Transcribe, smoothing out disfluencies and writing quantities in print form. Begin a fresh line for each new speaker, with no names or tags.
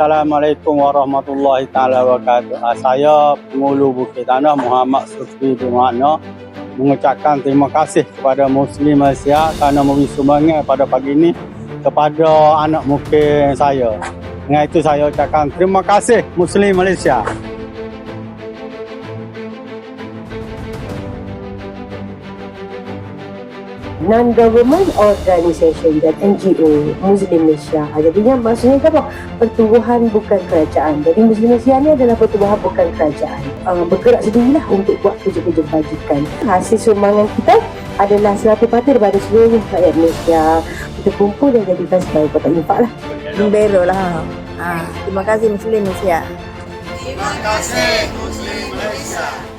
Assalamualaikum warahmatullahi taala wabarakatuh. Saya Pengulu Bukit Tanah Muhammad Sufri bin Makna mengucapkan terima kasih kepada Muslim Malaysia kerana memberi sumbangan pada pagi ini kepada anak mungkin saya. Dengan itu saya ucapkan terima kasih Muslim Malaysia.
Non-government organisation dan NGO Muslim Malaysia. Jadinya maksudnya apa? Pertubuhan bukan kerajaan. Jadi Muslim Malaysia ni adalah pertubuhan bukan kerajaan. Bergerak sendirilah untuk buat kerja-kerja kebajikan. Hasil sumbangan kita adalah 100% daripada seluruh rakyat Malaysia. Kita kumpul dan jadikan sebagai kotak infak lah.
Membero lah. Terima kasih Muslim Malaysia.
Terima kasih Muslim Malaysia.